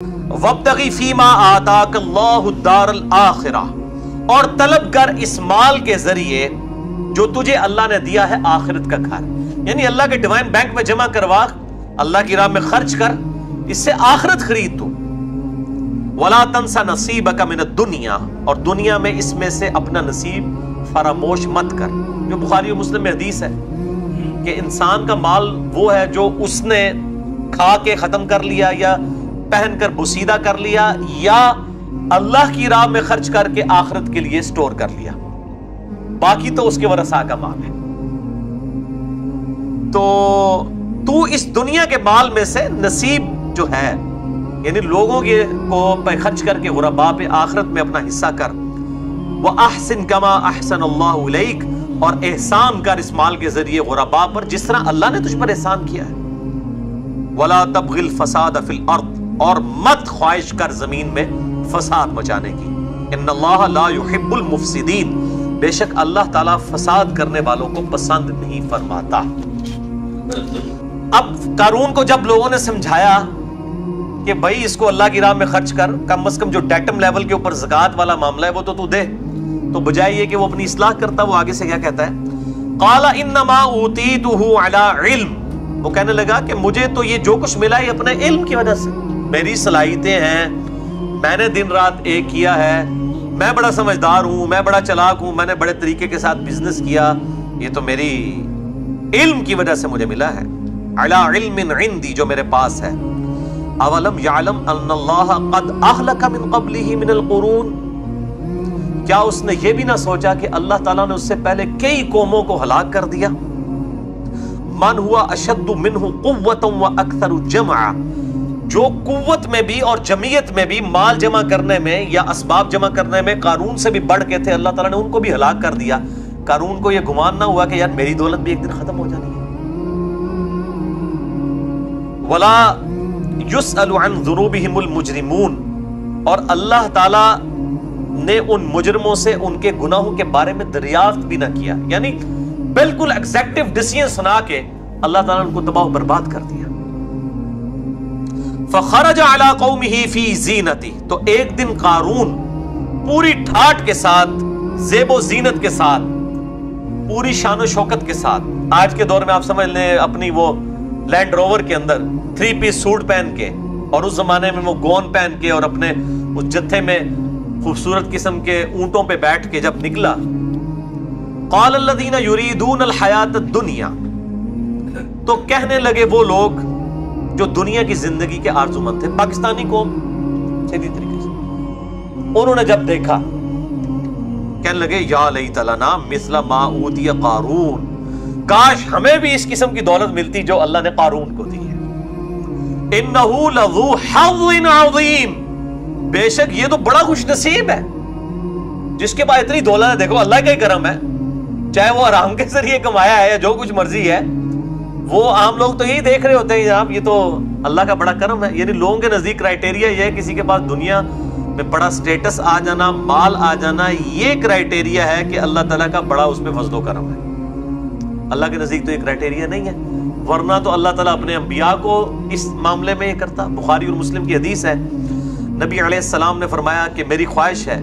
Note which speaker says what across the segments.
Speaker 1: وَابْتَغِ فِيمَا آتَاكَ اللَّهُ الدَّارَ الْآخِرَةَ، اور طلب کر اس مال کے ذریعے جو تجھے اللہ نے دیا ہے آخرت کا گھر، یعنی اللہ کے ڈیوائن بینک میں جمع کروا، اللہ کی راہ میں خرچ کر، اس سے آخرت خرید تو۔ وَلَا تَنْسَ نَصِيبَكَ مِنَ الدُّنْيَا، اور دنیا میں اس میں سے اپنا نصیب فراموش مت کر، جو بخاری و مسلم میں حدیث ہے کہ انسان کا مال وہ ہے جو اس نے کھا کے ختم کر لیا یا پہن کر بسیدہ کر لیا یا اللہ کی راہ میں خرچ کر کے آخرت کے لیے سٹور کر لیا، باقی تو اس کے ورثاء کا مال ہے۔ تو اس دنیا کے مال میں سے نصیب جو ہے، یعنی لوگوں کے کو خرچ کر کے غرباء پہ آخرت میں اپنا حصہ کر۔ وَأَحْسِن كَمَا أَحْسَنَ اللَّهُ إِلَيْكَ، اور احسان کر اس مال کے ذریعے غرباء پر جس طرح اللہ نے تجھ پر احسان کیا ہے۔ وَلَا تَبْغِ الْفَسَادَ فِي الْأَرْضِ، اور مت خواہش کر زمین میں فساد مچانے کی۔ إِنَّ اللَّهَ لَا يُحِبُّ الْمُفْسِدِينَ، بے شک اللہ تعالیٰ فساد کرنے والوں کو پسند نہیں فرماتا۔ اب قارون کو جب لوگوں نے سمجھایا کہ بھائی اس کو اللہ کی راہ میں خرچ کر، کم از کم جو ڈیٹم لیول کے اوپر زکوٰۃ والا معاملہ ہے وہ تو دے، تو بجائے یہ کہ وہ اپنی اصلاح کرتا، وہ آگے سے کیا کہتا ہے؟ قال انما اوتیتہ علی علم، وہ کہنے لگا کہ مجھے تو یہ جو کچھ ملا ہے اپنے علم کی وجہ سے، میری صلاحیتیں ہیں، میں نے دن رات ایک کیا ہے، میں بڑا سمجھدار ہوں، میں بڑا چلاک ہوں، میں نے بڑے طریقے کے ساتھ بزنس کیا، یہ تو میری علم کی وجہ سے مجھے ملا ہے۔ علی علم عندی، جو میرے پاس ہے۔ اولم یعلم ان اللہ قد اہلک من قبلہ من القرون، کیا اس نے یہ بھی نہ سوچا کہ اللہ تعالیٰ نے اس سے پہلے کئی قوموں کو ہلاک کر دیا؟ من ہوا اشد منہ قوتا واکثر جمعا، جو قوت میں بھی اور جمعیت میں بھی، مال جمع کرنے میں یا اسباب جمع کرنے میں قارون سے بھی بڑھ کے تھے، اللہ تعالیٰ نے ان کو بھی ہلاک کر دیا۔ قارون کو یہ گمان نہ ہوا کہ یار میری دولت بھی ایک دن ختم ہو جانی ہے۔ ولا یسأل عن ذنوبہم المجرمون، اور اللہ تعالیٰ نے ان مجرموں سے ان کے گناہوں کے بارے میں دریافت بھی نہ کیا، یعنی بالکل ایگزیکٹو ڈیسیژن سنا کے اللہ تعالیٰ نے ان کو تباہ و برباد کر دیا۔ فخرج علی قومہ فی زینتہ، تو ایک دن قارون پوری ٹھاٹ کے ساتھ، زیب و زینت کے ساتھ، پوری شان و شوکت کے ساتھ، آج کے دور میں آپ سمجھ لیں اپنی وہ لینڈ روور کے اندر 3 پیس سوٹ پہن کے، اور اس زمانے میں وہ گون پہن کے اور اپنے اس جتھے میں خوبصورت قسم کے اونٹوں پہ بیٹھ کے جب نکلا، قال الذین یریدون الحیات الدنیا، تو کہنے لگے وہ لوگ جو دنیا کی زندگی کے آرزو مند تھے، پاکستانی قوم سیدھی طریقے سے، انہوں نے جب دیکھا کہنے لگے یا لیت لنا مثل ما اوتی قارون، کاش ہمیں بھی اس قسم کی دولت ملتی جو اللہ نے قارون کو دی ہے۔ انہ لذو حظ عظیم، بے شک یہ تو بڑا خوش نصیب ہے جس کے پاس اتنی دولت ہے۔ دیکھو اللہ کا ہی کرم ہے، چاہے وہ آرام کے ذریعے کمایا ہے یا جو کچھ مرضی ہے، وہ عام لوگ تو یہی دیکھ رہے ہوتے ہیں جناب یہ تو اللہ کا بڑا کرم ہے، یعنی لوگوں کے نزدیک کرائٹیریا یہ ہے کسی کے پاس دنیا میں بڑا سٹیٹس آ جانا، مال آ جانا، یہ کرائٹیریا ہے کہ اللہ تعالیٰ کا بڑا اس پہ فضل و کرم ہے۔ اللہ کے نزدیک تو یہ کرائٹیریا نہیں ہے، ورنہ تو اللہ تعالیٰ اپنے انبیاء کو اس معاملے میں یہ کرتا۔ بخاری اور مسلم کی حدیث ہے، نبی علیہ السلام نے فرمایا کہ میری خواہش ہے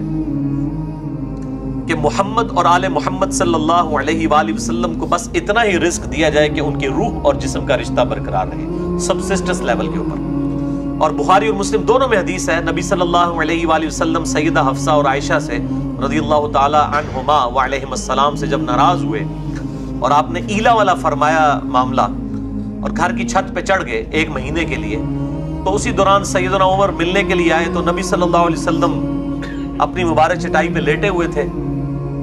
Speaker 1: کہ محمد اور آل محمد صلی اللہ علیہ وآلہ وسلم کو بس اتنا ہی رزق دیا جائے کہ ان کی روح اور جسم کا رشتہ برقرار رہے، سبسسٹنس لیول کے اوپر۔ اور بخاری اور مسلم دونوں میں حدیث ہے، نبی صلی اللہ علیہ وآلہ وسلم سیدہ حفصہ اور عائشہ سے رضی اللہ تعالی عنہما وعلیہم السلام سے جب ناراض ہوئے اور آپ نے ایلا والا فرمایا معاملہ اور گھر کی چھت پہ چڑھ گئے 1 مہینے کے لیے، تو اسی دوران سیدنا عمر ملنے کے لیے آئے، تو نبی صلی اللہ علیہ وسلم اپنی مبارک چٹائی پہ لیٹے ہوئے تھے،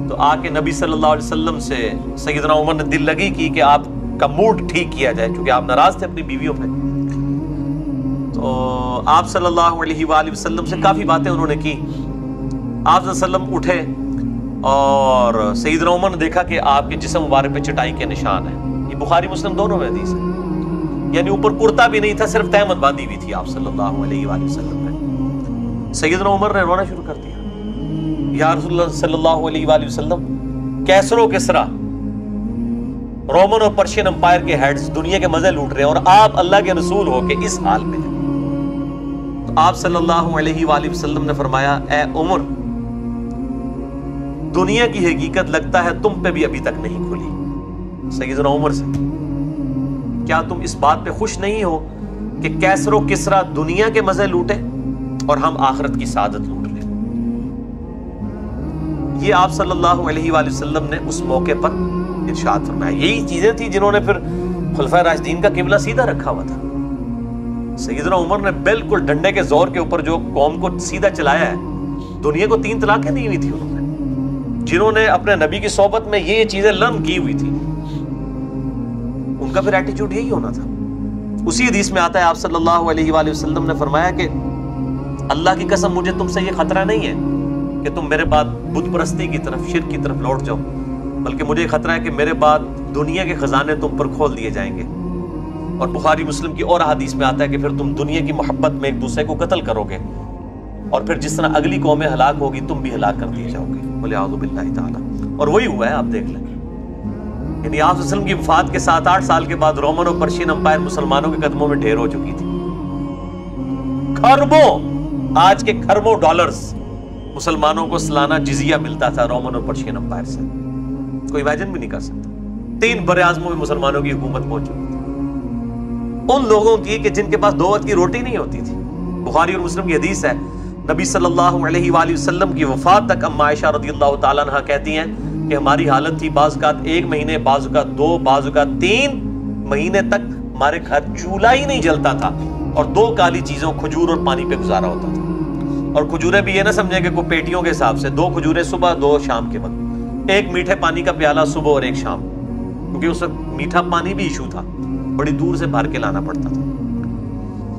Speaker 1: تو آ کے نبی صلی اللہ علیہ وسلم سے سیدنا عمر نے دل لگی کی کہ آپ کا موڈ ٹھیک کیا جائے، کیونکہ آپ ناراض تھے اپنی بیویوں پہ۔ تو آپ صلی اللہ علیہ وآلہ وسلم سے کافی باتیں انہوں نے کی۔ آپ صلی اللہ علیہ وسلم اٹھے اور سیدنا عمر نے دیکھا کہ آپ کے جسم مبارک پہ چٹائی کے نشان ہیں، یہ بخاری مسلم دونوں میں حدیث ہے، یعنی اوپر کرتا بھی نہیں تھا، صرف تہمت باندھی ہوئی تھی آپ صلی اللہ علیہ وآلہ وسلم نے۔ سیدنا عمر نے رونا شروع کر دیا، یا رسول اللہ صلی اللہ علیہ وآلہ وسلم، کیسر و کسرا، رومن اور پرشین امپائر کے ہیڈز دنیا کے مزے لوٹ رہے ہیں اور آپ اللہ کے رسول ہو کے اس حال میں ہیں۔ تو آپ صلی اللہ علیہ وآلہ وسلم نے فرمایا اے عمر، دنیا کی حقیقت لگتا ہے تم پہ بھی ابھی تک نہیں کھلی۔ سیدنا عمر سے، کیا تم اس بات پہ خوش نہیں ہو کہ کیسر و کسرا دنیا کے مزے لوٹے اور ہم آخرت کی سعادت لوٹ لیں؟ یہ آپ صلی اللہ علیہ وآلہ وسلم نے اس موقع پر ارشاد فرمایا۔ یہی چیزیں تھیں جنہوں نے پھر خلفائے راشدین کا قبلہ سیدھا رکھا ہوا تھا۔ سیدنا عمر نے بالکل ڈنڈے کے زور کے اوپر جو قوم کو سیدھا چلایا ہے، دنیا کو 3 طلاقیں دی ہوئی تھی انہوں نے، جنہوں نے اپنے نبی کی صحبت میں یہ چیزیں لرن کی ہوئی تھی، ان کا پھر ایٹیچیوڈ یہی ہونا تھا۔ اسی حدیث میں آتا ہے آپ صلی اللہ علیہ وآلہ وسلم نے فرمایا کہ اللہ کی قسم مجھے تم سے یہ خطرہ نہیں ہے کہ تم میرے بعد بت پرستی کی طرف، شرک کی طرف لوٹ جاؤ، بلکہ مجھے خطرہ ہے کہ میرے بعد دنیا کے خزانے تم پر کھول دیے جائیں گے۔ اور بخاری مسلم کی اور حدیث میں آتا ہے کہ پھر تم دنیا کی محبت میں ایک دوسرے کو قتل کرو گے، اور پھر جس طرح اگلی قومیں ہلاک ہوگی تم بھی ہلاک کر دیے جاؤ گے۔ وَلِعَوْذُ بِاللَّهِ تعالی، اور وہی ہوا ہے، آپ دیکھ لیں۔ یعنی آپ صلی اللہ علیہ وسلم کی وفات کے 7-8 سال کے بعد رومن اور پرشین امپائر مسلمانوں کے قدموں میں ڈھیر ہو چکی تھی۔ خربوں، آج کے خربوں ڈالرز مسلمانوں کو سالانہ جزیہ ملتا تھا رومن اور پرشین امپائر سے، کوئی امیجن بھی نہیں کر سکتا۔ 3 براعظموں میں مسلمانوں کی حکومت پہنچ چکی تھی، ان لوگوں کی کہ جن کے پاس 2 وقت کی روٹی نہیں ہوتی تھی۔ بخاری اور مسلم کی حدیث ہے، نبی صلی اللہ علیہ وآلہ وسلم کی وفات تک اما عائشہ رضی اللہ تعالیٰ عنہ کہتی ہیں کہ ہماری حالت تھی بعض اوقات 1 مہینے، بعض اوقات 2، بعض اوقات 3 مہینے تک ہمارے گھر چولہا ہی نہیں جلتا تھا، اور 2 کالی چیزوں، کھجور اور پانی پہ گزارا ہوتا تھا۔ اور کھجوریں بھی یہ نہ سمجھیں کہ کوئی پیٹیوں کے حساب سے، 2 کھجوریں صبح، 2 شام کے وقت، 1 میٹھے پانی کا پیالہ صبح اور 1 شام، کیونکہ اس وقت میٹھا پانی بھی ایشو تھا، بڑی دور سے بھر کے لانا پڑتا تھا۔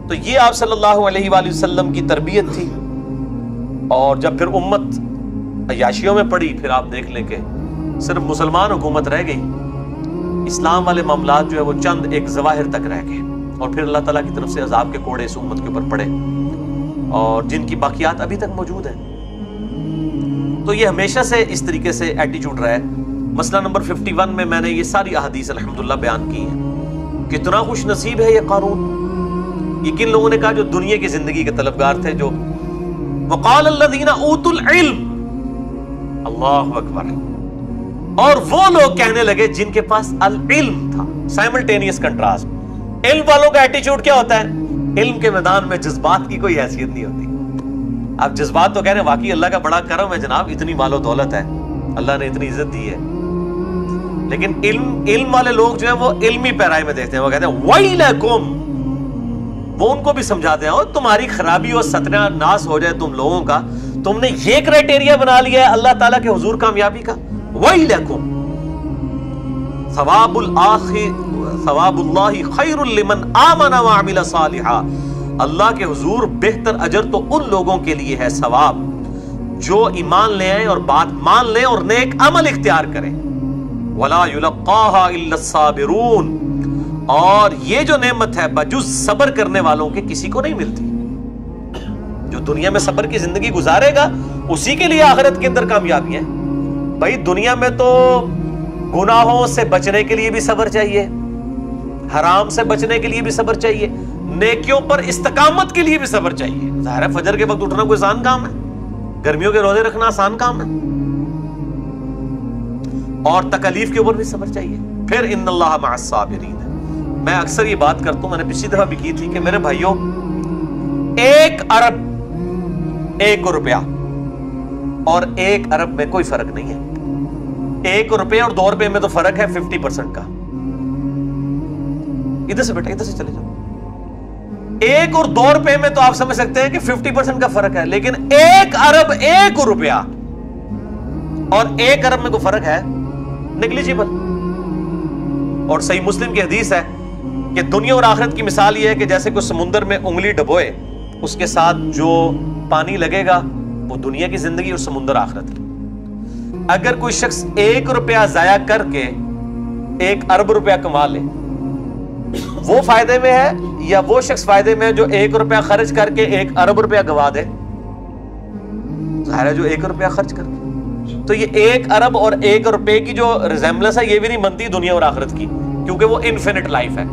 Speaker 1: تو یہ آپ صلی اللہ علیہ وآلہ وسلم کی تربیت تھی۔ اور جب پھر امت عیاشیوں میں پڑی، پھر آپ دیکھ لیں کہ صرف مسلمان حکومت رہ گئی، اسلام والے معاملات جو ہے وہ چند ایک ظواہر تک رہ گئے، اور پھر اللہ تعالیٰ کی طرف سے عذاب کے کوڑے اس امت کے اوپر پڑے، اور جن کی باقیات ابھی تک موجود ہیں۔ تو یہ ہمیشہ سے اس طریقے سے ایٹیچیوڈ رہا ہے۔ مسئلہ نمبر 51 میں میں نے یہ ساری احادیث الحمدللہ بیان کی ہیں۔ کتنا خوش نصیب ہے یہ قارون، یہ کن لوگوں نے کہا جو دنیا کی زندگی کے طلبگار تھے، جو وقال الذین اوتوا العلم، اللہ اکبر، اور وہ لوگ کہنے لگے جن کے پاس العلم تھا۔ سائملٹینیس کنٹراسٹ، علم والوں کا ایٹیچیوڈ کیا ہوتا ہے؟ علم کے میدان میں جذبات کی کوئی حیثیت نہیں ہوتی۔ اب جذبات تو کہہ رہے ہیں واقعی اللہ کا بڑا کرم ہے جناب، اتنی مال و دولت ہے، اللہ نے اتنی عزت دی ہے، لیکن علم والے لوگ جو ہیں وہ علمی پیرائی میں دیکھتے ہیں، وہ کہتے ہیں ویلکم، وہ ان کو بھی سمجھاتے ہیں اور تمہاری خرابی اور ستیہ ناس ہو جائے تم لوگوں کا، تم نے یہ کرائٹیریا بنا لیا ہے اللہ تعالیٰ کے حضور کامیابی کا، ویلکم ثواب اللہ خیر لمن آمن وعمل صالحا، اللہ کے حضور بہتر اجر تو ان لوگوں کے لیے ہے ثواب جو ایمان لے آئیں اور بات مان لیں اور نیک عمل اختیار کریں۔ ولا یلقاها الا الصابرون، اور یہ جو نعمت ہے بجز صبر کرنے والوں کے کسی کو نہیں ملتی۔ جو دنیا میں صبر کی زندگی گزارے گا اسی کے لیے آخرت کے اندر کامیابی ہے۔ بھائی دنیا میں تو گناہوں سے بچنے کے لیے بھی صبر چاہیے، حرام سے بچنے کے لیے بھی صبر چاہیے، نیکیوں پر استقامت کے لیے بھی صبر چاہیے۔ ظاہر ہے فجر کے وقت اٹھنا کوئی آسان کام ہے، گرمیوں کے روزے رکھنا آسان کام ہے، اور تکلیف کے اوپر بھی صبر چاہیے۔ پھر ان اللہ مع الصابرین، میں اکثر یہ بات کرتا ہوں، میں نے پچھلی دفعہ بھی کی تھی کہ میرے بھائیوں 1 ارب 1 روپیہ اور 1 ارب میں کوئی فرق نہیں ہے۔ 1 روپے اور 2 روپے میں تو فرق ہے 50% کا۔ ادھر سے بیٹا، ادھر سے چلے جاؤ۔ 1 اور 2 روپے میں تو آپ سمجھ سکتے ہیں کہ 50% کا فرق ہے، لیکن 1 ارب 1 روپیہ اور 1 ارب میں کوئی فرق ہے نیگلیجیبل۔ اور صحیح مسلم کی حدیث ہے کہ دنیا اور آخرت کی مثال یہ ہے کہ جیسے کوئی سمندر میں انگلی ڈبوئے، اس کے ساتھ جو پانی لگے گا وہ دنیا کی زندگی اور سمندر آخرت ہے۔ اگر کوئی شخص 1 روپیہ ضائع کر کے 1 ارب روپیہ کما لے، وہ فائدے میں ہے یا وہ شخص فائدے میں ہے جو 1 روپیہ خرچ کر کے 1 ارب روپیہ گوا دے؟ ظاہر ہے جو 1 روپیہ خرچ کر کے۔ تو یہ 1 ارب اور 1 روپے کی جو ریزیمبلنس ہے یہ بھی نہیں بنتی دنیا اور آخرت کی، کیونکہ وہ انفینٹ لائف ہے۔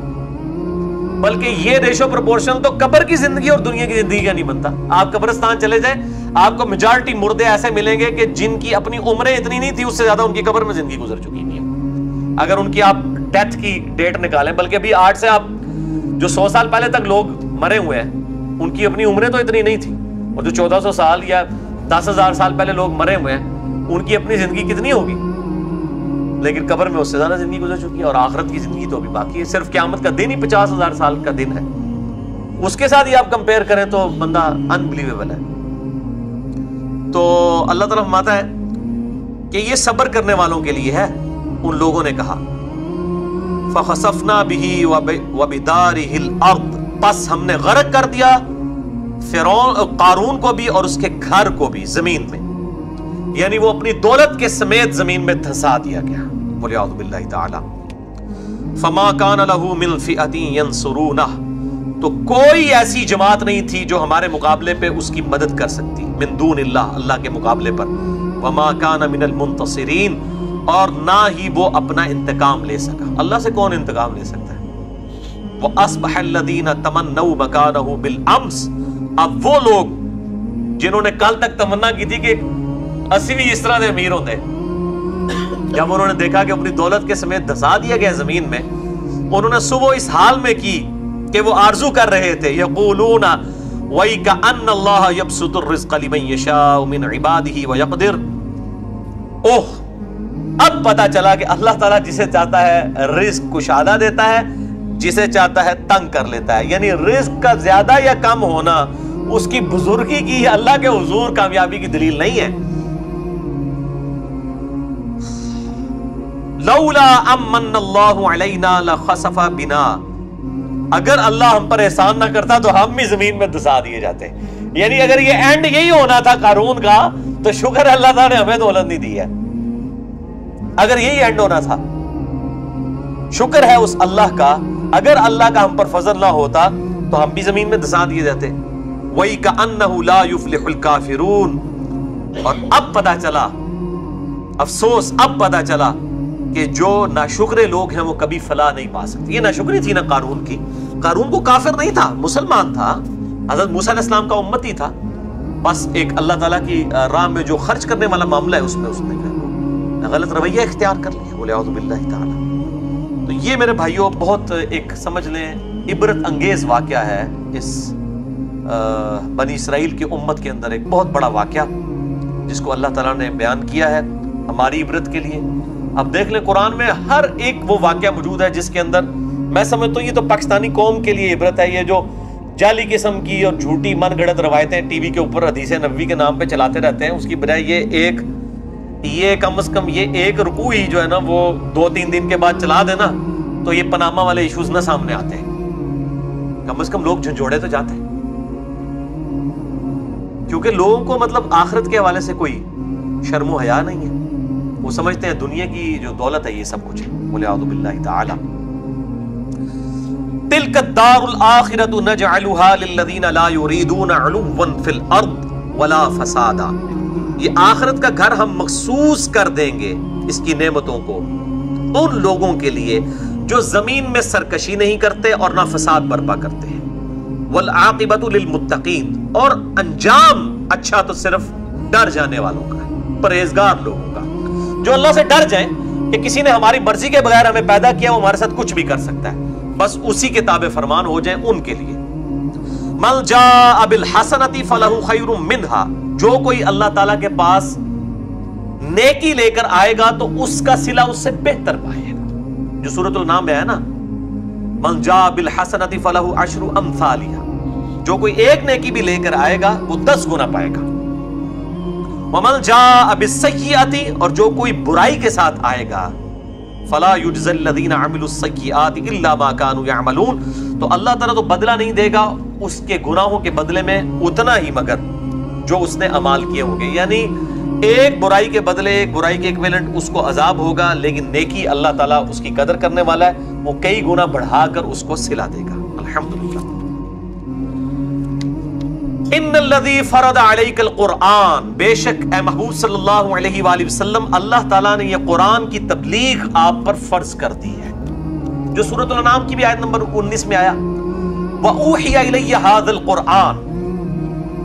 Speaker 1: بلکہ یہ ریشو پروپورشن تو قبر کی زندگی اور دنیا کی زندگی کا نہیں بنتا. آپ قبرستان چلے جائیں, آپ کو میجارٹی مردے ایسے ملیں گے کہ جن کی اپنی عمریں اتنی نہیں تھی, اس سے زیادہ ان کی قبر میں زندگی گزر چکی نہیں ہے. اگر ان کی آپ ڈیتھ کی ڈیٹ نکالیں, بلکہ ابھی 8 سے آپ جو 100 سال پہلے تک لوگ مرے ہوئے ہیں ان کی اپنی عمریں تو اتنی نہیں تھی, اور جو 1400 سال یا 10,000 سال پہلے لوگ مرے ہوئے ہیں ان کی اپنی زندگی کتنی ہوگی, لیکن قبر میں اس سے زیادہ زندگی گزر چکی ہے. اور آخرت کی زندگی تو ابھی باقی ہے. صرف قیامت کا دن ہی 50,000 سال کا دن ہے, اس کے ساتھ یہ آپ کمپیئر کریں تو بندہ انبلیویبل ہے. تو اللہ تعالیٰ فرماتا ہے کہ یہ صبر کرنے والوں کے لیے ہے. ان لوگوں نے کہا فَخَسَفْنَا بِهِ وَبِدَارِهِ الْأَرْضِ, پس ہم نے غرق کر دیا فرعون قارون کو بھی اور اس کے گھر کو بھی زمین میں, یعنی وہ اپنی دولت کے سمیت زمین میں دھسا دیا گیا. وَلِعَوْذُ بِاللَّهِ تَعَالَى فَمَا كَانَ لَهُ مِنْ فِئَةٍ يَنْصُرُونَهُ, تو کوئی ایسی جماعت نہیں تھی جو ہمارے مقابلے پہ اس کی مدد کر سکتی, من دون اللہ, اللہ کے مقابلے پر. وَمَا كَانَ مِنَ الْمُنْتَصِرِينَ, اور نہ ہی وہ اپنا انتقام لے سکا. اللہ سے کون انتقام لے سکتا ہے؟ وَأَصْبَحَ الَّذِينَ تَمَنَّوْا مَكَانَهُ بِالْأَمْسِ, اب وہ لوگ جنہوں نے کل تک تمنا کی تھی کہ اسی بھی اس طرح دے امیر ہوتے, جب انہوں نے دیکھا کہ اپنی دولت کے سمیت دھسا دیا گیا زمین میں, انہوں نے صبح اس حال میں کی کہ وہ آرزو کر رہے تھے, یقولون وَيْكَأَنَّ اللَّهَ يَبْسُطُ الرِّزْقَ لِمَن يَشَاءُ مِنْ عِبَادِهِ وَيَقْدِرُ, اوہ اب پتا چلا کہ اللہ تعالیٰ جسے چاہتا ہے رزق کشادہ دیتا ہے, جسے چاہتا ہے تنگ کر لیتا ہے. یعنی رزق کا زیادہ یا کم ہونا اس کی بزرگی کی, اللہ کے حضور کامیابی کی دلیل نہیں ہے. لولا امن اللہ علینا لخسف بنا, اگر اللہ ہم پر احسان نہ کرتا تو ہم بھی زمین میں دھسا دیے جاتے. یعنی اگر یہ اینڈ یہی ہونا تھا قارون کا, تو شکر ہے اللہ تعالیٰ نے ہمیں دولت نہیں دی ہے. اگر یہی اینڈ ہونا تھا, شکر ہے اس اللہ کا, اگر اللہ کا ہم پر فضل نہ ہوتا تو ہم بھی زمین میں دھسا دیے جاتے. وَيْكَأَنَّهُ لَا يُفْلِحُ الْكَافِرُونَ, اور اب پتا چلا, افسوس اب پتا چلا کہ جو ناشکرے لوگ ہیں وہ کبھی فلاح نہیں پا سکتے. یہ ناشکری تھی نا قارون کی. قارون کو کافر نہیں تھا, مسلمان تھا, حضرت موسیٰ علیہ السلام کا امتی تھا, بس ایک اللہ تعالیٰ کی راہ میں جو خرچ کرنے والا معاملہ ہے اس میں اس نے غلط رویہ اختیار کر لیا. وَلِعَوْذُ بِاللَّهِ تَعَالَى. تو یہ میرے بھائیوں بہت ایک سمجھ لیں عبرت انگیز واقعہ ہے اس بنی اسرائیل کی امت کے اندر, ایک بہت بڑا واقعہ جس کو اللہ تعالیٰ نے بیان کیا ہے ہماری عبرت کے لیے. اب دیکھ لیں قرآن میں ہر ایک وہ واقعہ موجود ہے جس کے اندر میں سمجھتا ہوں یہ تو پاکستانی قوم کے لیے عبرت ہے. یہ جو جعلی قسم کی اور جھوٹی من گھڑت روایتیں ٹی وی کے اوپر حدیث نبوی کے نام پہ چلاتے رہتے ہیں, اس کی بجائے یہ کم از کم یہ ایک رکوع ہی جو ہے نا وہ 2-3 دن کے بعد چلا دینا تو یہ پناما والے ایشوز نہ سامنے آتے ہیں. کم از کم لوگ جھنجھوڑے تو جاتے ہیں, کیونکہ لوگوں کو مطلب آخرت کے حوالے سے کوئی شرم و حیا نہیں ہے. وہ سمجھتے ہیں دنیا کی جو دولت ہے یہ سب کچھ ہے. وَلِعَوْذُ بِاللَّهِ تَعَالَى. تِلْكَ الدَّارُ الْآخِرَةُ نَجْعَلُهَا لِلَّذِينَ لَا يُرِيدُونَ عُلُوًّا فِي الْأَرْضِ وَلَا فَسَادًا, یہ آخرت کا گھر ہم مخصوص کر دیں گے اس کی نعمتوں کو ان لوگوں کے لیے جو زمین میں سرکشی نہیں کرتے اور نہ فساد برپا کرتے ہیں. وَالْعَاقِبَةُ لِلْمُتَّقِينَ, اور انجام اچھا تو صرف ڈر جانے والوں کا ہے, پرہیزگار لوگوں کا, جو اللہ سے ڈر جائیں کہ کسی نے ہماری مرضی کے بغیر ہمیں پیدا کیا, وہ ہمارے ساتھ کچھ بھی کر سکتا ہے, بس اسی کے تابع فرمان ہو جائیں ان کے لیے. مَنْ جَاءَ بِالْحَسَنَةِ فَلَهُ خَيْرٌ مِّنْهَا, جو کوئی اللہ تعالیٰ کے پاس نیکی لے کر آئے گا تو اس کا صلہ اس سے بہتر پائے گا, جو سورۃ النام میں ہے نا, مَنْ جَاءَ بِالْحَسَنَةِ فَلَهُ عَشْرُ أَمْثَالِهَا, جو کوئی ایک نیکی بھی لے کر آئے گا وہ 10 گنا پائے گا. وَمَنْ جَاءَ بِالسَّيِّئَةِ, اور جو کوئی برائی کے ساتھ آئے گا, فَلَا يُجْزَى الَّذِينَ عَمِلُوا السَّيِّئَاتِ إِلَّا مَا كَانُوا يَعْمَلُونَ, تو اللہ تعالیٰ تو بدلہ نہیں دے گا اس کے گناہوں کے بدلے میں اتنا ہی مگر جو اس نے اعمال کیے ہوں گے. یعنی ایک برائی کے بدلے ایک برائی کے ایکویلنٹ اس کو عذاب ہوگا, لیکن نیکی اللہ تعالیٰ اس کی قدر کرنے والا ہے, وہ کئی گنا بڑھا کر اس کو صلہ دے گا. الحمدللہ. ان الذی فرض علیک القرآن، بے شک اے محبوب صلی اللہ علیہ وآلہ وسلم اللہ تعالیٰ نے یہ قرآن کی تبلیغ آپ پر فرض کر دی ہے، جو سورۃ الانعام کی بھی آیت نمبر 19 میں آیا وَأُوحِيَ إِلَيَّ هَذَا الْقُرْآنُ،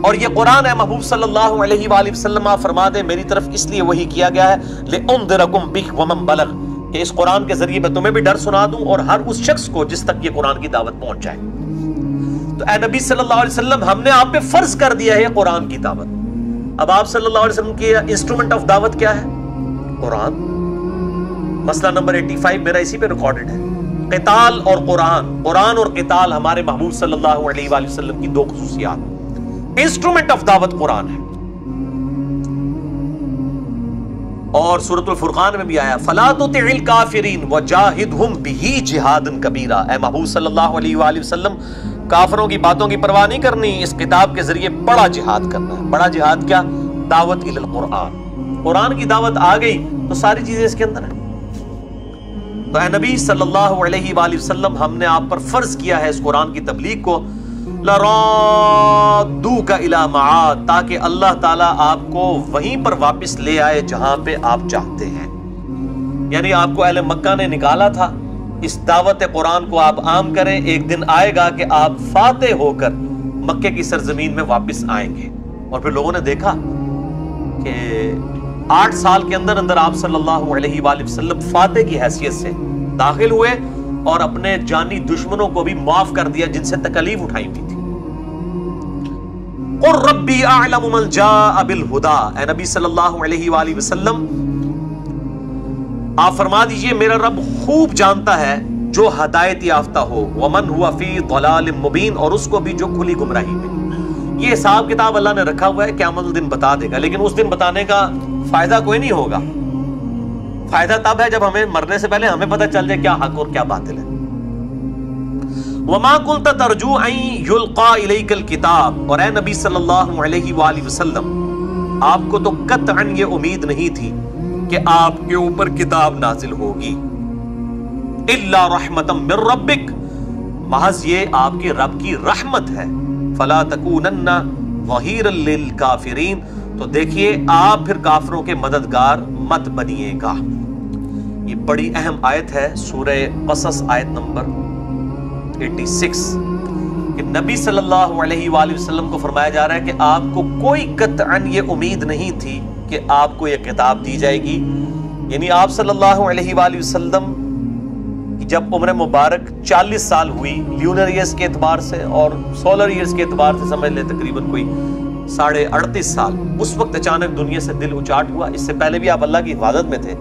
Speaker 1: اور یہ قرآن ہے محبوب صلی اللہ علیہ وآلہ وسلم آپ فرما دیں میری طرف اس لیے وحی کیا گیا ہے لِأُنذِرَكُمْ بِهِ وَمَنْ بَلَغَ، کہ اس قرآن کے ذریعے میں تمہیں بھی ڈر سنا دوں اور ہر اس شخص کو جس تک یہ قرآن کی دعوت پہنچ جائے۔ تو اے نبی صلی اللہ علیہ وسلم ہم نے آپ پہ فرض کر دیا ہے قرآن کی دعوت۔ اب آپ صلی اللہ علیہ وسلم کی انسٹرومنٹ آف دعوت کیا ہے؟ قرآن۔ مسئلہ نمبر 85 میرا اسی پہ ریکارڈڈ ہے، قتال اور قرآن، قرآن اور قتال ہمارے محبوب صلی اللہ علیہ وآلہ وسلم کی دو خصوصیات۔ انسٹرومنٹ آف دعوت قرآن ہے، اور سورۃ الفرقان میں بھی آیا فَلَا تُطِعِ الْكَافِرِينَ وَجَاهِدْهُمْ بِهِ جِهَادًا كَبِيرًا، اے محبوب صلی اللہ علیہ وآلہ وسلم کافروں کی باتوں کی پرواہ نہیں کرنی، اس کتاب کے ذریعے بڑا جہاد کرنا ہے۔ بڑا جہاد کیا؟ دعوت الی القرآن۔ قرآن کی دعوت آ گئی تو ساری چیزیں اس کے اندر ہیں۔ تو اے نبی صلی اللہ علیہ وآلہ وسلم ہم نے آپ پر فرض کیا ہے اس قرآن کی تبلیغ کو، لَرَادُّوكَ إِلَى مَعَادٍ، تاکہ اللہ تعالیٰ آپ کو وہیں پر واپس لے آئے جہاں پہ آپ چاہتے ہیں۔ یعنی آپ کو اہل مکہ نے نکالا تھا، اس دعوت قرآن کو آپ عام کریں، ایک دن آئے گا کہ آپ فاتح ہو کر مکے کی سرزمین میں واپس آئیں گے۔ اور پھر لوگوں نے دیکھا کہ 8 سال کے اندر اندر آپ صلی اللہ علیہ وآلہ وسلم فاتح کی حیثیت سے داخل ہوئے اور اپنے جانی دشمنوں کو بھی معاف کر دیا جن سے تکلیف اٹھائی ہوئی تھی۔ قُلْ رَبِّي أَعْلَمُ مَنْ جَاءَ بِالْهُدَىٰ، اے نبی صلی اللہ علیہ وآلہ وسلم آپ فرما دیجئے میرا رب خوب جانتا ہے جو ہدایت یافتہ ہو، وَمَنْ هُوَ فِي ضَلَالٍ مُبِينٍ، اور اس کو بھی جو کھلی گمراہی میں۔ یہ حساب کتاب اللہ نے رکھا ہوا ہے، قیامت الدن بتا دے گا، لیکن اس دن بتانے کا فائدہ کوئی نہیں ہوگا۔ فائدہ تب ہے جب ہمیں مرنے سے پہلے ہمیں پتہ چل جائے کیا حق اور کیا باطل ہے۔ وَمَا كُنْتَ تَرْجُو أَن يُلْقَىٰ إِلَيْكَ الْكِتَابُ، اور اے نبی صلی اللہ علیہ وآلہ وسلم آپ کو تو قطعاً یہ امید نہیں تھی کہ آپ کے اوپر کتاب نازل ہوگی، إِلَّا رَحْمَةً مِّن رَبِّكَ، محض یہ آپ کے رب کی رحمت ہے، فَلَا تَكُونَنَّ ظَهِيرًا لِلْكَافِرِينَ، تو دیکھیے آپ پھر کافروں کے مددگار مت بنیے گا۔ یہ بڑی اہم آیت ہے، سورہ قصص آیت نمبر 86، کہ نبی صلی اللہ علیہ وآلہ وسلم کو فرمایا جا رہا ہے کہ آپ کو کوئی قطعاً یہ امید نہیں تھی کہ آپ کو یہ کتاب دی جائے گی۔ یعنی آپ صلی اللہ علیہ وآلہ وسلم کی جب عمر مبارک 40 سال ہوئی لیونر ایئرز کے اعتبار سے اور سولر ایئرز کے اعتبار سے سمجھ لیں تقریباً کوئی 38.5 سال، اس وقت اچانک دنیا سے دل اچاٹ ہوا۔ اس سے پہلے بھی آپ اللہ کی حفاظت میں تھے،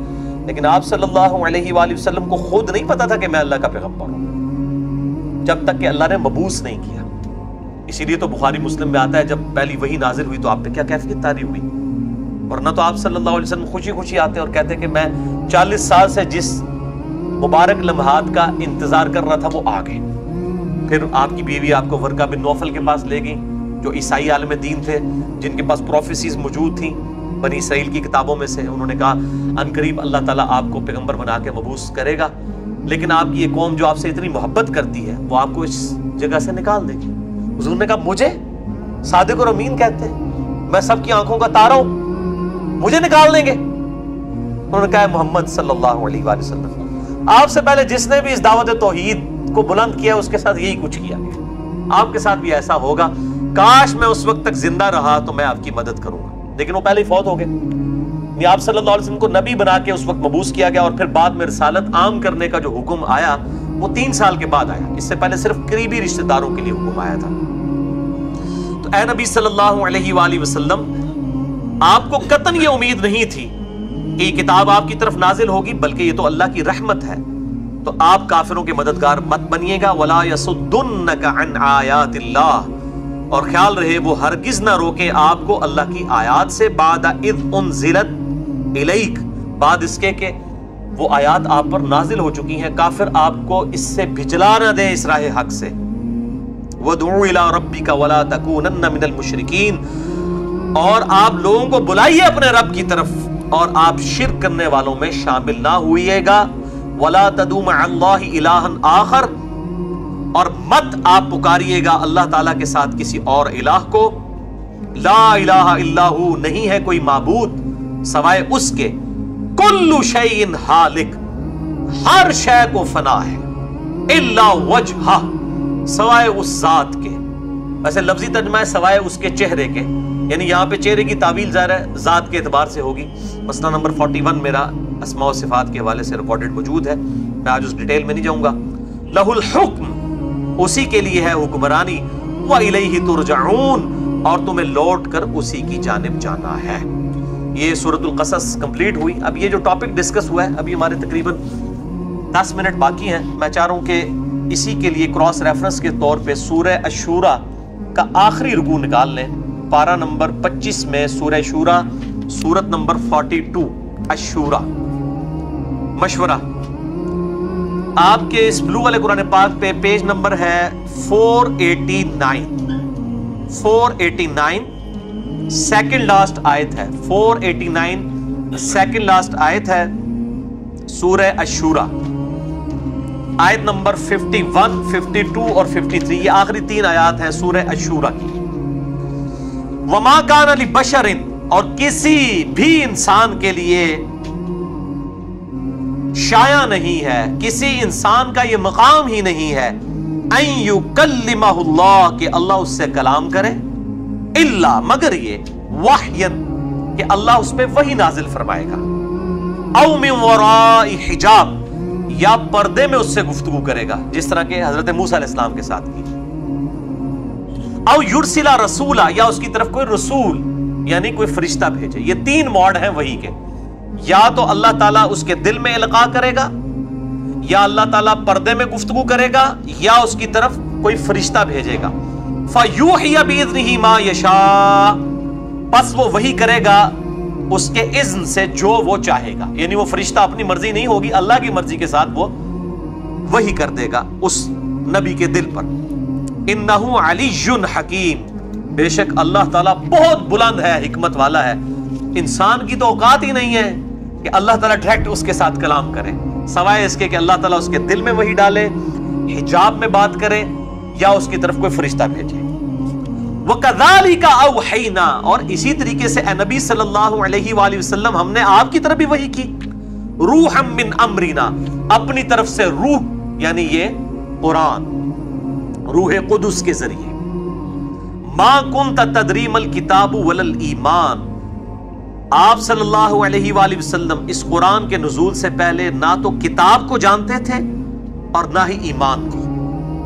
Speaker 1: لیکن آپ صلی اللہ علیہ وآلہ وسلم کو خود نہیں پتا تھا کہ میں اللہ کا پیغمبر ہوں، جب تک کہ اللہ نے مبعوث نہیں کیا۔ اسی لیے تو بخاری مسلم میں آتا ہے جب پہلی وحی نازل ہوئی تو آپ پہ کیا کیفیت طاری ہوئی، ورنہ تو آپ صلی اللہ علیہ وسلم خوشی خوشی آتے اور کہتے کہ میں 40 سال سے جس مبارک لمحات کا انتظار کر رہا تھا وہ آ گئے۔ پھر آپ کی بیوی آپ کو ورقہ بن نوفل کے پاس لے گئی جو عیسائی عالم دین تھے، جن کے پاس پروفیسیز موجود تھیں بنی اسرائیل کی کتابوں میں سے۔ انہوں نے کہا ان قریب اللہ تعالیٰ آپ کو پیغمبر بنا کے مبعوث کرے گا، لیکن آپ کی یہ قوم جو آپ سے اتنی محبت کرتی ہے وہ آپ کو اس جگہ سے نکال دے گی۔ حضور نے کہا مجھے صادق اور امین کہتے ہیں، میں سب کی آنکھوں کا تارا ہوں، مجھے نکال دیں گے؟ انہوں نے کہا محمد صلی اللہ علیہ وآلہ وسلم آپ سے پہلے جس نے بھی اس دعوت توحید کو بلند کیا اس کے ساتھ یہی کچھ کیا، آپ کے ساتھ بھی ایسا ہوگا، کاش میں اس وقت تک زندہ رہا تو میں آپ کی مدد کروں گا، لیکن وہ پہلے ہی فوت ہو گئے۔ آپ صلی اللہ علیہ وسلم کو نبی بنا کے اس وقت مبعوث کیا گیا، اور پھر بعد میں رسالت عام کرنے کا جو حکم آیا وہ 3 سال کے بعد آیا، اس سے پہلے صرف قریبی رشتہ داروں کے لیے حکم آیا تھا۔ تو اے نبی صلی اللہ علیہ وآلہ وسلم آپ کو قطعاً یہ امید نہیں تھی کہ یہ کتاب آپ کی طرف نازل ہوگی، بلکہ یہ تو اللہ کی رحمت ہے، تو آپ کافروں کے مددگار مت بنیے گا۔ وَلَا يَصُدُّنَّكَ عَنْ آيَاتِ اللَّهِ، اور خیال رہے وہ ہرگز نہ روکیں آپ کو اللہ کی آیات سے، بعد اذ انزلت الیک، بعد اس کے کہ وہ آیات آپ پر نازل ہو چکی ہیں، کافر آپ کو اس سے بھجلا نہ دیں اس راہ حق سے۔ وَادْعُ إِلَىٰ رَبِّكَ وَلَا تَكُونَنَّ مِنَ الْمُشْرِكِينَ، اور آپ لوگوں کو بلائیے اپنے رب کی طرف اور آپ شرک کرنے والوں میں شامل نہ ہوئیے گا۔ وَلَا تَدْعُ مَعَ اللَّهِ إِلَٰهًا آخَرَ، اور مت آپ پکاریے گا اللہ تعالیٰ کے ساتھ کسی اور الہ کو۔ لا الہ الا ہو، نہیں ہے کوئی معبود سوائے اس کے، کل شیء ہالک، ہر شے کو فنا ہے، الا وجہہ، سوائے اس ذات کے. ویسے لفظی ترجمہ ہے سوائے اس کے چہرے کے، یعنی یہاں پہ چہرے کی تعویل ظاہر ہے ذات کے اعتبار سے ہوگی. مسئلہ نمبر 41 میرا اسماء و صفات کے حوالے سے ریکارڈڈ موجود ہے، میں آج اس ڈیٹیل میں نہیں جاؤں گا. لہ الحکم، اسی کے لیے ہے حکمرانی، وَإِلَيْهِ تُرْجَعُونَ، اور تمہیں لوٹ کر اسی کی جانب جانا ہے. یہ سورۃ القصص کمپلیٹ ہوئی. اب یہ جو ٹاپک ڈسکس ہوا ہے، ابھی ہمارے تقریباً 10 منٹ باقی ہیں. میں چاہ رہا ہوں کہ اسی کے لیے کراس ریفرنس کے طور پہ سورہ الشورى کا آخری رکوع نکال لیں. پارہ نمبر 25 میں سورہ شورى، سورت نمبر 42 الشورى. مشورہ، آپ کے اس بلو والے قرآن پاک پہ پیج نمبر ہے 489 سیکنڈ لاسٹ آیت ہے. 489 سیکنڈ لاسٹ آیت ہے سورہ الشورى، آیت نمبر 51، 52 اور 53. یہ آخری 3 آیات ہیں سورہ الشورى کی. وَمَا كَانَ لِبَشَرٍ، اور کسی بھی انسان کے لیے شایع نہیں ہے، کسی انسان کا یہ مقام ہی نہیں ہے ان یکلمہ اللہ، کہ اللہ اس سے کلام کرے، الا مگر یہ وحیًا، کہ اللہ اس پہ وحی نازل فرمائے گا، او من وراء حجاب، یا پردے میں اس سے گفتگو کرے گا، جس طرح کہ حضرت موسیٰ علیہ السلام کے ساتھ کی. او یرسل رسولا، یا اس کی طرف کوئی رسول یعنی کوئی فرشتہ بھیجے. یہ 3 موڈ ہیں وحی کے. یا تو اللہ تعالیٰ اس کے دل میں القاء کرے گا، یا اللہ تعالیٰ پردے میں گفتگو کرے گا، یا اس کی طرف کوئی فرشتہ بھیجے گا. فَيُوحِيَ بِإِذْنِهِ مَا يَشَاءُ، پس وہ وحی کرے گا اس کے اذن سے جو وہ چاہے گا. یعنی وہ فرشتہ اپنی مرضی نہیں ہوگی، اللہ کی مرضی کے ساتھ وہ وحی کر دے گا اس نبی کے دل پر. اِنَّهُ عَلِيٌّ حَكِيمٌ، بے شک اللہ تعالیٰ بہت بلند ہے، حکمت والا ہے. انسان کی تو اوقات ہی نہیں ہے کہ اللہ تعالیٰ ڈائریکٹ اس کے ساتھ کلام کرے، سوائے اس کے کہ اللہ تعالیٰ اس کے دل میں وحی ڈالے، حجاب میں بات کرے، یا اس کی طرف کوئی فرشتہ بھیجے. وَكَذَلِكَ أَوْحَيْنَا، اور اسی طریقے سے اے نبی صلی اللہ علیہ وآلہ وسلم ہم نے آپ کی طرف بھی وحی کی. روحًا مِّنْ أَمْرِنَا، اپنی طرف سے روح، یعنی یہ قرآن، روح قدس کے ذریعے. مَا كُنْتَ تَدْرِي مَا الْكِتَابُ وَلَا الْإِيمَانُ، آپ صلی اللہ علیہ وآلہ وسلم اس قرآن کے نزول سے پہلے نہ تو کتاب کو جانتے تھے اور نہ ہی ایمان کو.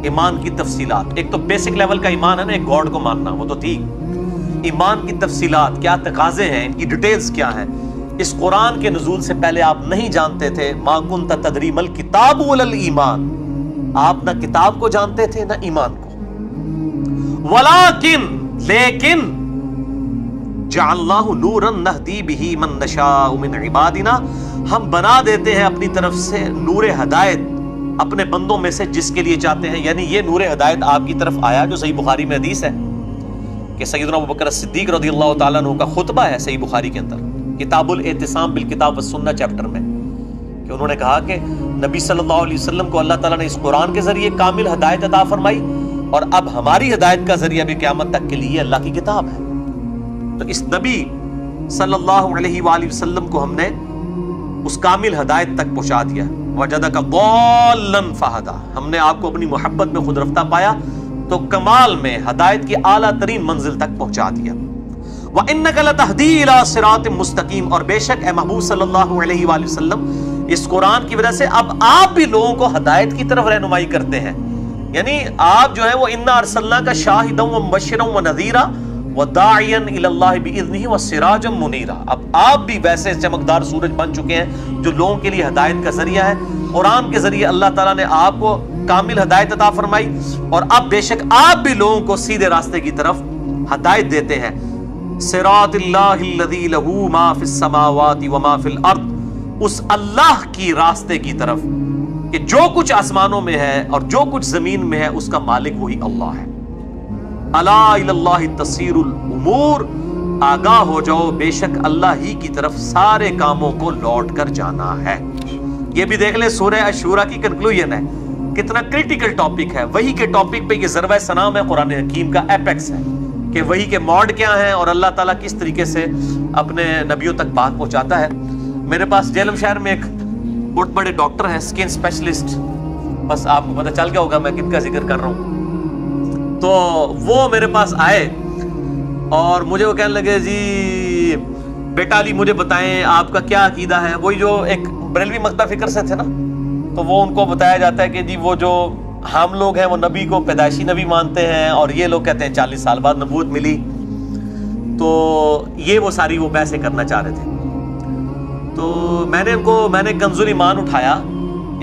Speaker 1: ایمان کی تفصیلات، ایک تو بیسک لیول کا ایمان ہے نا، ایک گاڈ کو ماننا، وہ تو ٹھیک. ایمان کی تفصیلات، کیا تقاضے ہیں، ان کی ڈیٹیلز کیا ہیں، اس قرآن کے نزول سے پہلے آپ نہیں جانتے تھے. ما کنت تدری ما الکتاب ولا الایمان، آپ نہ کتاب کو جانتے تھے نہ ایمان کو. ولیکن، لیکن جعلناہ نورا نہدی بہ من نشاء من عبادنا، ہم بنا دیتے ہیں اپنی طرف سے نور ہدایت اپنے بندوں میں سے جس کے لیے چاہتے ہیں. یعنی یہ نور ہدایت آپ کی طرف آیا جو صحیح بخاری میں حدیث ہے کہ سیدنا ابوبکر صدیق رضی اللہ تعالیٰ عنہ کا خطبہ ہے صحیح بخاری کے اندر، کتاب الاعتصام بالکتاب والسنہ چیپٹر میں، کہ انہوں نے کہا کہ نبی صلی اللہ علیہ وسلم کو اللہ تعالیٰ نے اس قرآن کے ذریعے کامل ہدایت عطا فرمائی، اور اب ہماری ہدایت کا ذریعہ بھی قیامت تک کے لیے اللہ کی کتاب ہے. تو اس نبی صلی اللہ علیہ وآلہ وسلم کو ہم نے اس کامل ہدایت تک پہنچا دیا. وجدک ضالا فہدی، ہم نے آپ کو اپنی محبت میں خود رفتہ پایا تو کمال میں ہدایت کی اعلیٰ ترین منزل تک پہنچا دیا. وَإِنَّكَ لَتَهْدِي إِلَىٰ صِرَاطٍ مُسْتَقِيمٍ، اور بے شک اے محبوب صلی اللہ علیہ وآلہ وسلم اس قرآن کی وجہ سے اب آپ بھی لوگوں کو ہدایت کی طرف رہنمائی کرتے ہیں. یعنی آپ جو ہے وہ اِنَّا أَرْسَلْنَاكَ شَاهِدًا وَمُبَشِّرًا وَنَذِيرًا وَدَاعِيًا إِلَى اللَّهِ بِإِذْنِهِ وَسِرَاجًا مُنِيرًا، اب آپ بھی ویسے چمکدار سورج بن چکے ہیں جو لوگوں کے لیے ہدایت کا ذریعہ ہے. قرآن کے ذریعے اللہ تعالیٰ نے آپ کو کامل ہدایت عطا فرمائی، اور اب بے شک آپ بھی لوگوں کو سیدھے راستے کی طرف ہدایت دیتے ہیں. صراط اللہ الذی لہ ما فی السماوات وما فی الارض، اس اللہ کی راستے کی طرف کہ جو کچھ آسمانوں میں ہے اور جو کچھ زمین میں ہے اس کا مالک وہی اللہ ہے. الا الی اللہ تصیر الامور، آگاہ ہو جاؤ بے شک اللہ ہی کی طرف سارے کاموں کو لوٹ کر جانا ہے. یہ بھی دیکھ لیں سورہ الشورى کی کنکلوژن ہے، کتنا کریٹیکل ٹاپک ہے. وحی کے ٹاپک پہ یہ ضربہ سنام ہے قرآن حکیم کا، ایپیکس ہے کہ وحی کے موڈ کیا ہیں اور اللہ تعالیٰ کس طریقے سے اپنے نبیوں تک بات پہنچاتا ہے. میرے پاس جہلم شہر میں ایک بہت بڑے ڈاکٹر ہیں، اسکن اسپیشلسٹ، بس آپ کو پتہ چل گیا ہوگا میں کن کا ذکر کر رہا ہوں. تو وہ میرے پاس آئے اور مجھے وہ کہنے لگے جی بیٹا علی مجھے بتائیں آپ کا کیا عقیدہ ہے. وہی جو ایک بریلوی مکتب فکر سے تھے نا, تو وہ ان کو بتایا جاتا ہے کہ جی وہ جو ہم لوگ ہیں وہ نبی کو پیدائشی نبی مانتے ہیں, اور یہ لوگ کہتے ہیں 40 سال بعد نبوت ملی. تو یہ وہ ساری وہ بحثیں کرنا چاہ رہے تھے. تو میں نے کنز الایمان اٹھایا,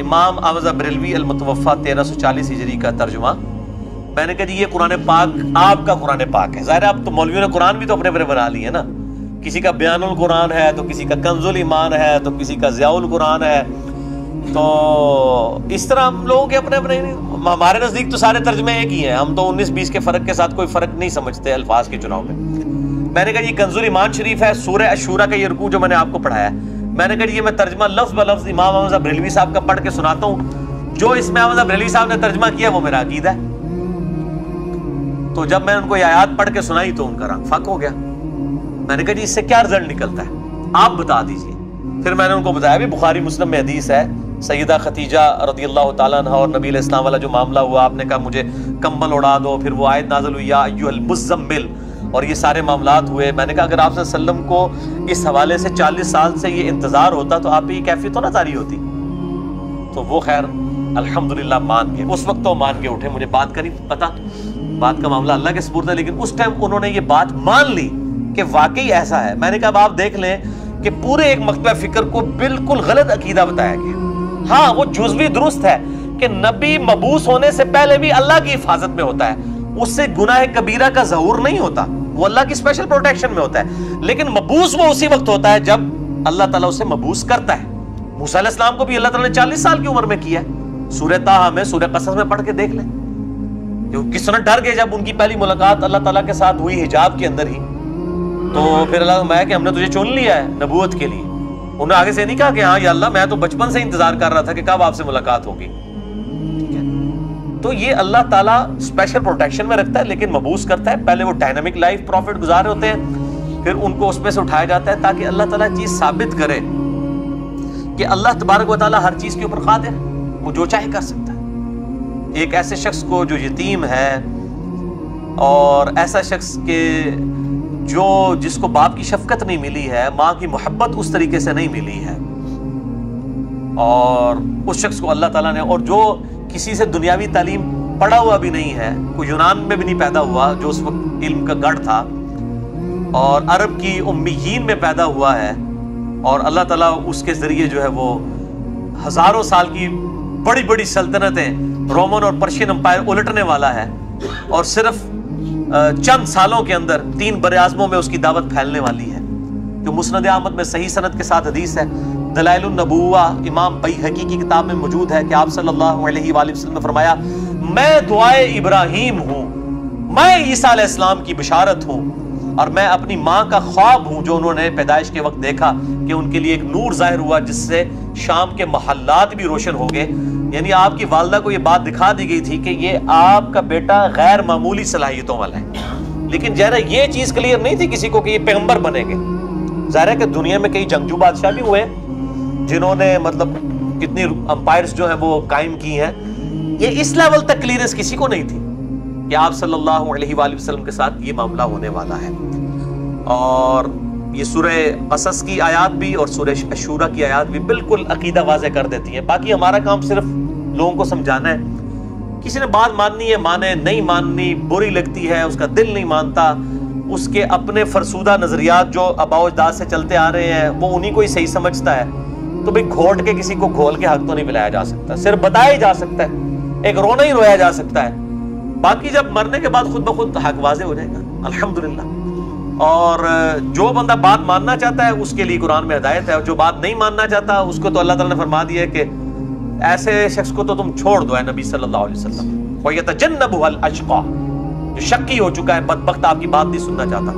Speaker 1: امام احمد بریلوی المتوفا 1340 ہجری کا ترجمہ. میں نے کہا جی یہ قرآن پاک آپ کا قرآن پاک ہے. ظاہر اب تو مولویوں نے قرآن بھی تو اپنے بنا لیے نا, کسی کا بیان القرآن ہے, تو کسی کا کنز الایمان ہے, تو کسی کا ضیاء القرآن ہے. تو اس طرح ہم لوگوں کے اپنے اپنے, ہمارے نزدیک تو سارے ترجمے ایک ہی ہیں. ہم تو 19-20 کے فرق کے ساتھ کوئی فرق نہیں سمجھتے الفاظ کے چناؤ میں. میں نے کہا یہ کنز الایمان شریف ہے, سورہ الشورى کا یہ رکوع جو میں نے آپ کو پڑھایا ہے. میں نے کہا یہ میں ترجمہ لفظ بلفظ امام احمد بریلوی صاحب کا پڑھ کے سناتا ہوں. جو اس میں احمد بریلوی صاحب نے ترجمہ کیا وہ میرا عقیدہ ہے. تو جب میں ان کو یہ آیات پڑھ کے سنائی تو ان کا رنگ فق ہو گیا. میں نے کہا جی اس سے کیا رزلٹ نکلتا ہے آپ بتا دیجئے. پھر میں نے ان کو بتایا بھی بخاری مسلم میں حدیث ہے, سیدہ خدیجہ رضی اللہ تعالیٰ عنہ اور نبی علیہ السلام والا جو معاملہ ہوا, آپ نے کہا مجھے کمبل اڑا دو, پھر وہ آیت نازل ہوئی یا ایھا المزمل, اور یہ سارے معاملات ہوئے. میں نے کہا اگر آپ صلی اللہ علیہ وسلم کو اس حوالے سے 40 سال سے یہ انتظار ہوتا تو آپ پہ یہ کیفیت تو نہ طاری ہوتی. تو وہ خیر الحمدللہ مان گئے. اس وقت تو مان کے اٹھے, مجھے بات کا نہیں پتا, بات کا معاملہ اللہ کے سپرد ہے, لیکن اس ٹائم انہوں نے یہ بات مان لی کہ واقعی ایسا ہے. میں نے کہا اب آپ دیکھ لیں کہ پورے ایک مکتبہ فکر کو بالکل غلط عقیدہ بتایا گیا. ہاں وہ جزوی درست ہے کہ نبی مبعوث ہونے سے پہلے بھی اللہ کی حفاظت میں ہوتا ہے, اس سے گناہ کبیرہ کا ظہور نہیں ہوتا, وہ اللہ کی اسپیشل پروٹیکشن میں ہوتا ہے. لیکن مبعوث وہ اسی وقت ہوتا ہے جب اللہ تعالیٰ اسے مبعوث کرتا ہے. موسیٰ علیہ السلام کو بھی اللہ تعالیٰ نے 40 سال کی عمر میں کیا ہے. سورہ طٰہٰ میں, سورہ قصص میں پڑھ کے دیکھ لیں جو کس طرح ڈر گئے جب ان کی پہلی ملاقات اللہ تعالیٰ کے ساتھ ہوئی حجاب کے اندر ہی. تو پھر اللہ نے کہ ہم نے تجھے چن لیا ہے نبوت کے لیے. انہوں نے آگے سے نہیں کہا کہ ہاں یا اللہ میں تو بچپن سے انتظار کر رہا تھا کہ کب آپ سے ملاقات ہوگی. ٹھیک ہے, تو یہ اللہ تعالیٰ اسپیشل پروٹیکشن میں رکھتا ہے, لیکن مبعوث کرتا ہے. پہلے وہ ڈائنامک لائف پروفٹ گزارے ہوتے ہیں, پھر ان کو اس میں سے اٹھایا جاتا ہے تاکہ اللہ تعالیٰ چیز ثابت کرے کہ اللہ تبارک و تعالیٰ ہر چیز کے اوپر قادر ہے, وہ جو چاہے کر سکتا ہے. ایک ایسے شخص کو جو یتیم ہے, اور ایسا شخص کے جس کو باپ کی شفقت نہیں ملی ہے, ماں کی محبت اس طریقے سے نہیں ملی ہے, اور اس شخص کو اللہ تعالیٰ نے, اور جو کسی سے دنیاوی تعلیم پڑھا ہوا بھی نہیں ہے, کوئی یونان میں بھی نہیں پیدا ہوا جو اس وقت علم کا گڑھ تھا, اور عرب کی امیین میں پیدا ہوا ہے, اور اللہ تعالیٰ اس کے ذریعے جو ہے وہ ہزاروں سال کی بڑی بڑی سلطنتیں, رومن اور پرشین امپائر الٹنے والا ہے, اور صرف چند سالوں کے اندر 3 براعظموں میں اس کی دعوت پھیلنے والی ہے. جو مسند احمد میں صحیح سند کے ساتھ حدیث ہے, دلائل النبوہ امام بیہقی کی کتاب میں موجود ہے کہ آپ صلی اللہ علیہ وآلہ وسلم نے فرمایا میں دعائے ابراہیم ہوں, میں عیسیٰ علیہ السلام کی بشارت ہوں, اور میں اپنی ماں کا خواب ہوں جو انہوں نے پیدائش کے وقت دیکھا کہ ان کے لیے ایک نور ظاہر ہوا جس سے شام کے محلات بھی روشن ہو گئے. یعنی آپ کی والدہ کو یہ بات دکھا دی گئی تھی کہ یہ آپ کا بیٹا غیر معمولی صلاحیتوں والا ہے, لیکن ظاہر یہ چیز کلیئر نہیں تھی کسی کو کہ یہ پیغمبر بنیں گے. ظاہر ہے کہ دنیا میں کئی جنگجو بادشاہ بھی ہوئے جنہوں نے مطلب کتنی امپائرز جو ہیں وہ قائم کی ہیں. یہ اس لیول تک کلیئرنس کسی کو نہیں تھی کہ آپ صلی اللہ علیہ وآلہ وسلم کے ساتھ یہ معاملہ ہونے والا ہے. اور یہ سورہ قصص کی آیات بھی اور سورہ الشورى کی آیات بھی بالکل عقیدہ واضح کر دیتی ہیں. باقی ہمارا کام صرف لوگوں کو سمجھانا ہے. کسی نے بات ماننی ہے مانے, نہیں ماننی بری لگتی ہے, اس کا دل نہیں مانتا, اس کے اپنے فرسودہ نظریات جو آباء و اجداد سے چلتے آ رہے ہیں وہ انہی کو ہی صحیح سمجھتا ہے, تو بھئی گھوٹ کے کسی کو کھول کے حق تو نہیں پلایا جا سکتا, صرف بتایا ہی جا سکتا ہے, ایک رونا ہی رویا جا سکتا ہے. باقی جب مرنے کے بعد خود بخود حق واضح ہو جائے گا الحمدللہ. اور جو بندہ بات ماننا چاہتا ہے اس کے لیے قرآن میں ہدایت ہے, اور جو بات نہیں ماننا چاہتا اس کو تو اللہ تعالیٰ نے فرما دیا ہے کہ ایسے شخص کو تو تم چھوڑ دو. اے نبی صلی اللہ علیہ وسلم, وَيَتَجَنَّبُهَا الْأَشْقَى, جو شقی ہو چکا ہے, بدبخت, آپ کی بات نہیں سننا چاہتا,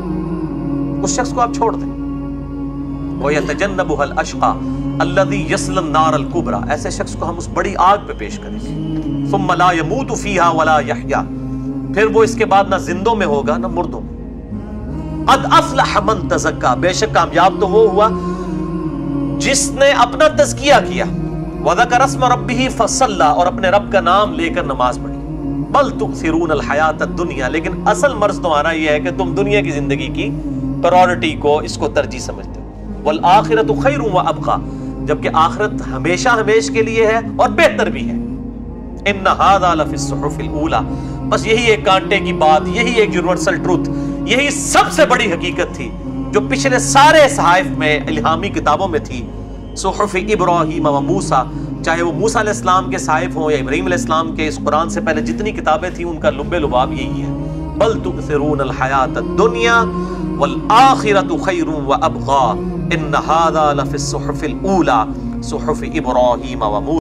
Speaker 1: اس شخص کو آپ چھوڑ دیں. وَيَتَجَنَّبُهَا الْأَشْقَى الَّذِي يَصْلَى النَّارَ الْكُبْرَى, ایسے شخص کو ہم اس بڑی آگ پہ پیش کریں گے. ثُمَّ لَا يَمُوتُ فِيهَا وَلَا يَحْيَا, پھر وہ اس کے بعد نہ زندوں میں ہوگا نہ مردوں میں. قَدْ أَفْلَحَ مَنْ تَزَكَّى, بے شک کامیاب تو وہ ہوا جس نے اپنا تزکیہ کیا. وَذَكَرَ اسْمَ رَبِّهِ فَصَلَّى, اور اپنے رب کا نام لے کر نماز پڑھی. بل تؤثرون الحیات الدنیا، لیکن اصل مرض تمہارا یہ ہے کہ تم دنیا کی زندگی کی پرائورٹی کو، اس کو ترجیح سمجھتے ہو۔ والآخرۃ خیر وابقیٰ، جبکہ آخرت ہمیشہ ہمیش کے لیے ہے اور بہتر بھی ہے۔ ان ھذا لفی الصحف الاولیٰ، بس یہی ایک کانٹے کی بات، یہی ایک یونیورسل ٹروتھ، یہی سب سے بڑی حقیقت تھی جو پچھلے سارے صحائف میں، الہامی کتابوں میں تھی۔ صحف ابراہیم و موسیٰ، چاہے وہ موسیٰ علیہ السلام کے صحائف ہوں یا ابراہیم علیہ السلام کے، اس قرآن سے پہلے جتنی کتابیں تھیں ان کا لب لباب یہی ہے۔ بل تؤثرون الحیات الدنیا والآخرۃ خیر وابقیٰ ان ھذا لفی الصحف الاولیٰ صحف ابراہیم و موسیٰ۔